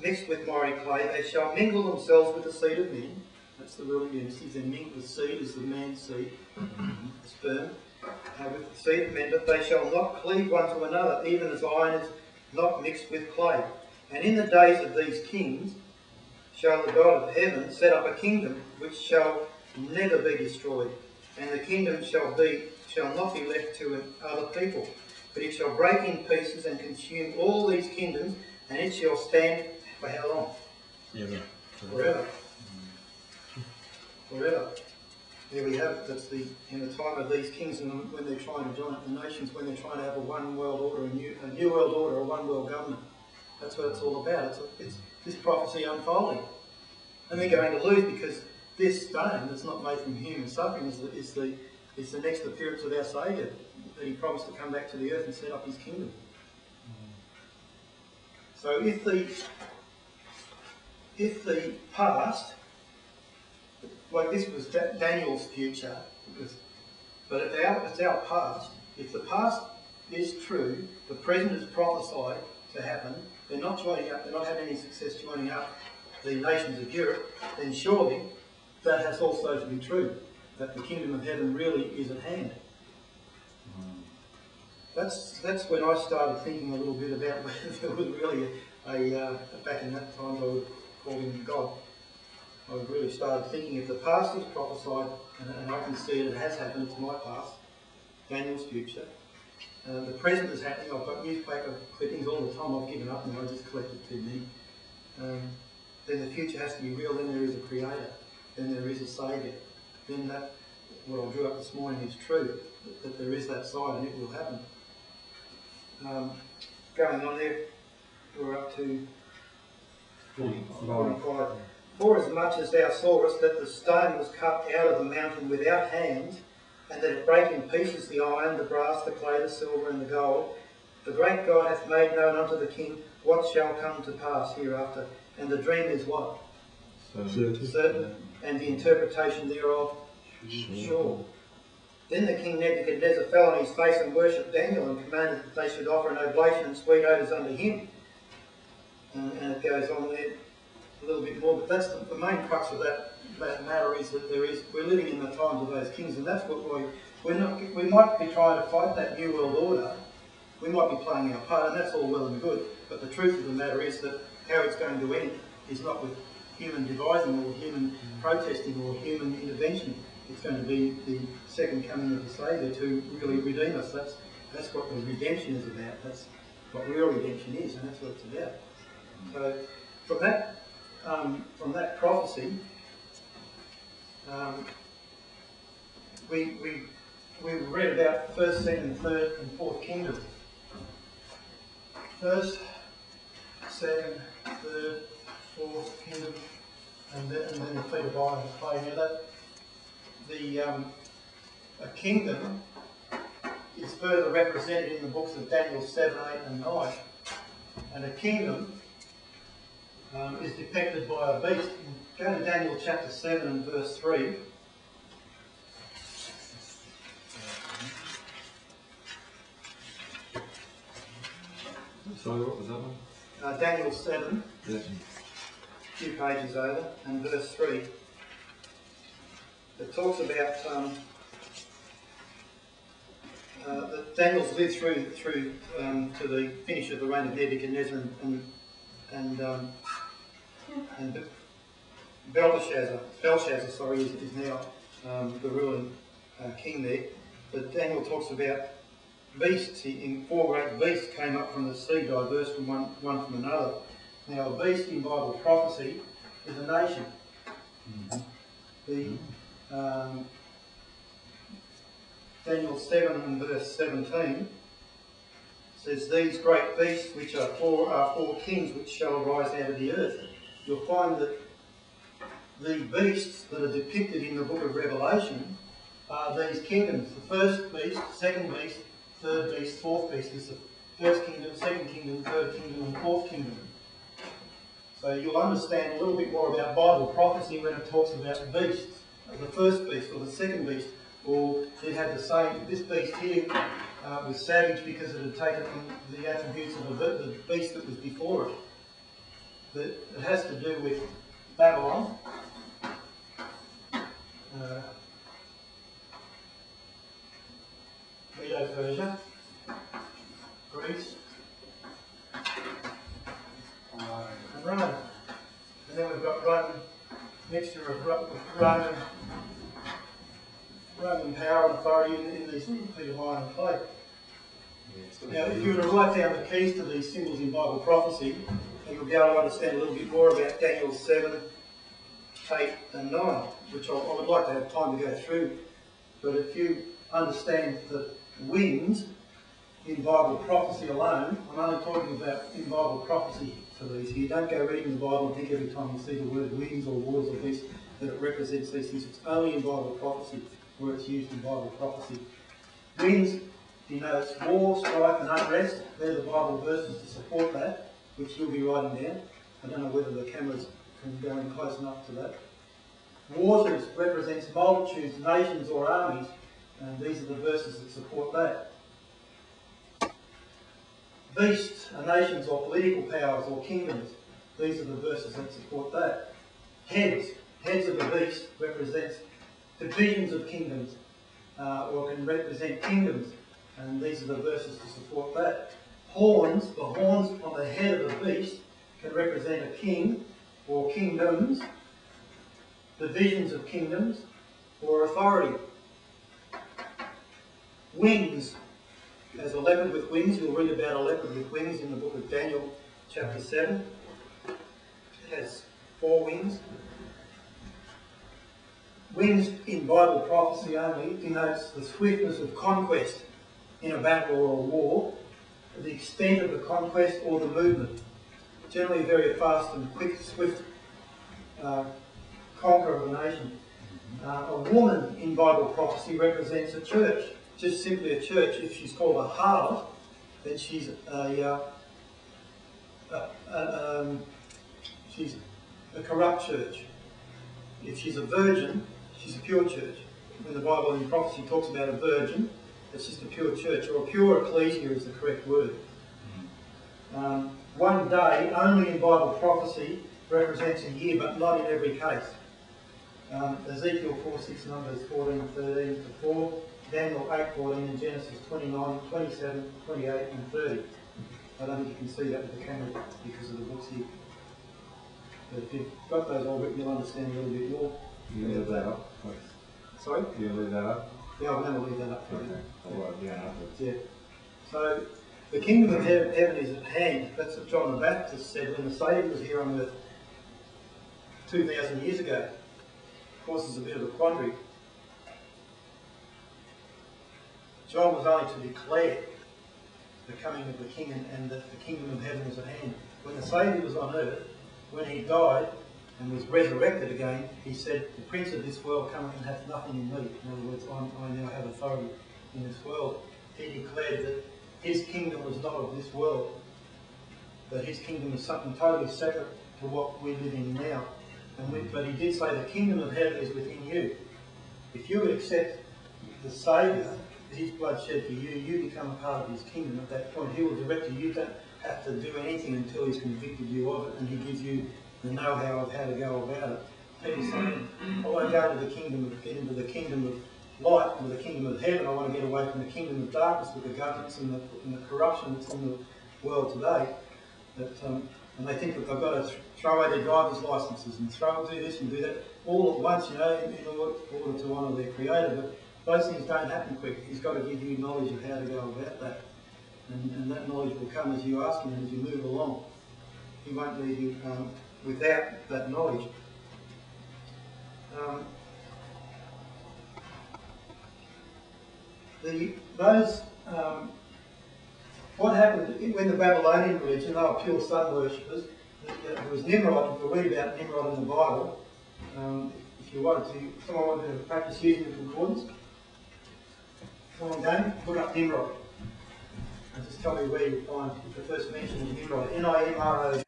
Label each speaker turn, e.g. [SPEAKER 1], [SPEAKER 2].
[SPEAKER 1] mixed with miry clay, they shall mingle themselves with the seed of men. That's the ruling dynasties. Then mingled with seed is the man's seed, the sperm, with the seed of men, but they shall not cleave one to another, even as iron is not mixed with clay. And in the days of these kings shall the God of heaven set up a kingdom which shall never be destroyed, and the kingdom shall not be left to other people, but it shall break in pieces and consume all these kingdoms, and it shall stand for how long? Forever. Forever. There we have it. That's in the time of these kings, and when they're trying to join up the nations, when they're trying to have a one world order, a new world order, a one world government. That's what it's all about. It's this prophecy unfolding, and they're going to lose because this stone that's not made from human suffering is the next appearance of our Saviour, that He promised to come back to the earth and set up His kingdom. So if the past, like this was Daniel's future, but it's our past. If the past is true, the present is prophesied to happen, they're not joining up, they're not having any success joining up the nations of Europe, then surely that has also to be true, that the kingdom of heaven really is at hand. That's when I started thinking a little bit about whether there was really back in that time I would call Him God. I really started thinking if the past is prophesied, and I can see it has happened, it's my past, Daniel's future. The present is happening. I've got newspaper clippings all the time. I've given up now, I just collected too many. Then the future has to be real. Then there is a Creator. Then there is a Saviour. Then that, what I drew up this morning is true, that there is that side and it will happen. Going on there, we're up to 45. For as much as thou sawest that the stone was cut out of the mountain without hands, and that it brake in pieces the iron, the brass, the clay, the silver, and the gold, the great God hath made known unto the king what shall come to pass hereafter. And the dream is what? Certain. And the interpretation thereof? Sure. Then the king Nebuchadnezzar fell on his face and worshipped Daniel, and commanded that they should offer an oblation and sweet odours unto him. And it goes on there a little bit more, but that's the main crux of that matter, is that we're living in the times of those kings, and that's what we might be trying to fight that new world order. We might be playing our part, and that's all well and good, but the truth of the matter is that how it's going to end is not with human devising or human protesting or human intervention. It's going to be the second coming of the Saviour to really redeem us. That's what the redemption is about. That's what real redemption is, and that's what it's about. So from that prophecy, we read about first, second, third, and fourth kingdom. First, second, third, fourth kingdom, and then the feet of iron and clay. Now a kingdom is further represented in the books of Daniel 7, 8, and 9, and a kingdom is depicted by a beast. Go to Daniel chapter 7 and verse 3.
[SPEAKER 2] Sorry, what was that one?
[SPEAKER 1] Daniel 7,
[SPEAKER 2] yes.
[SPEAKER 1] A few pages over, and verse 3. It talks about that Daniel's lived through to the finish of the reign of Nebuchadnezzar and Belshazzar, is now the ruling king there. But Daniel talks about beasts. In 4 great beasts came up from the sea, diverse from one from another. Now, a beast in Bible prophecy is a nation. Daniel 7 and verse 17 says, "These great beasts which are four kings which shall rise out of the earth." You'll find that the beasts that are depicted in the book of Revelation are these kingdoms. The first beast, second beast, third beast, fourth beast is the first kingdom, second kingdom, third kingdom, and fourth kingdom. So you'll understand a little bit more about Bible prophecy when it talks about beasts. The first beast or the second beast, or it had the same, this beast here was savage because it had taken on the attributes of the beast that was before it. that it has to do with Babylon, Medo-Persia, Greece, and Rome. And then we've got Roman, mixture of Roman power and authority in these Peter, iron and clay. Now, if you were to write down the keys to these symbols in Bible prophecy, you'll be able to understand a little bit more about Daniel 7, 8 and 9, which I would like to have time to go through. But if you understand the winds in Bible prophecy alone, I'm only talking about in Bible prophecy for these here. Don't go reading the Bible and think every time you see the word winds or waters or this that it represents these things. It's only in Bible prophecy where it's used in Bible prophecy. Winds denotes war, strife and unrest. They're the Bible verses to support that, which you'll be writing down. I don't know whether the cameras can go in close enough to that. Waters represents multitudes, nations or armies, and these are the verses that support that. Beasts are nations or political powers or kingdoms. These are the verses that support that. Heads of the beast represents divisions of kingdoms, or can represent kingdoms, and these are the verses to support that. Horns, the horns on the head of the beast can represent a king or kingdoms, divisions of kingdoms, or authority. Wings, as a leopard with wings, you'll read about a leopard with wings in the book of Daniel chapter 7. It has 4 wings. Wings in Bible prophecy only denotes the swiftness of conquest in a battle or a war, the extent of the conquest or the movement. Generally very fast and quick, swift conquer of a nation. A woman in Bible prophecy represents a church, just simply a church. If she's called a harlot, then she's a corrupt church. If she's a virgin, she's a pure church. When the Bible in prophecy talks about a virgin, it's just a pure church, or a pure ecclesia is the correct word. One day, only in Bible prophecy, represents a year, but not in every case. Ezekiel 4:6, Numbers 14:13 to 4, Daniel 8:14, and Genesis 29, 27, 28 and 30. I don't think you can see that with the camera because of the books here. But if you've got those all written, you'll understand a little bit more.
[SPEAKER 2] Can you leave that up, please?
[SPEAKER 1] Sorry?
[SPEAKER 2] Can you leave that up?
[SPEAKER 1] Yeah, I'm going to leave that up for you.
[SPEAKER 2] Okay. I'll write it down afterwards.
[SPEAKER 1] Yeah. So, the kingdom of heaven is at hand. That's what John the Baptist said when the Saviour was here on earth 2,000 years ago. Of course, there's a bit of a quandary. John was only to declare the coming of the King and that the kingdom of heaven was at hand. When the Saviour was on earth, when he died and was resurrected again, he said, "The prince of this world cometh and hath nothing in me." In other words, I now have authority in this world. He declared that his kingdom was not of this world, that his kingdom is something totally separate to what we live in now. But he did say the kingdom of heaven is within you. If you accept the Saviour, his blood shed for you, you become a part of his kingdom. At that point, he will direct you. You don't have to do anything until he's convicted you of it, and he gives you the know-how of how to go about it. Peter's saying, I want to go to the kingdom, get into the kingdom of light, into the kingdom of heaven. I want to get away from the kingdom of darkness with the governments and the corruption that's in the world today. And they think that they've got to throw away their driver's licences and do this and do that all at once, in order to honour their Creator. But those things don't happen quick. He's got to give you knowledge of how to go about that. And that knowledge will come as you ask him and as you move along. He won't leave you without that knowledge. What happened when the Babylonian religion, they were pure sun worshippers. There was Nimrod. You can read about Nimrod in the Bible. If you wanted to, someone wanted to practice using the concordance. Come on, Dane, look up Nimrod. And just tell me where you find the first mention of Nimrod. Nimrod.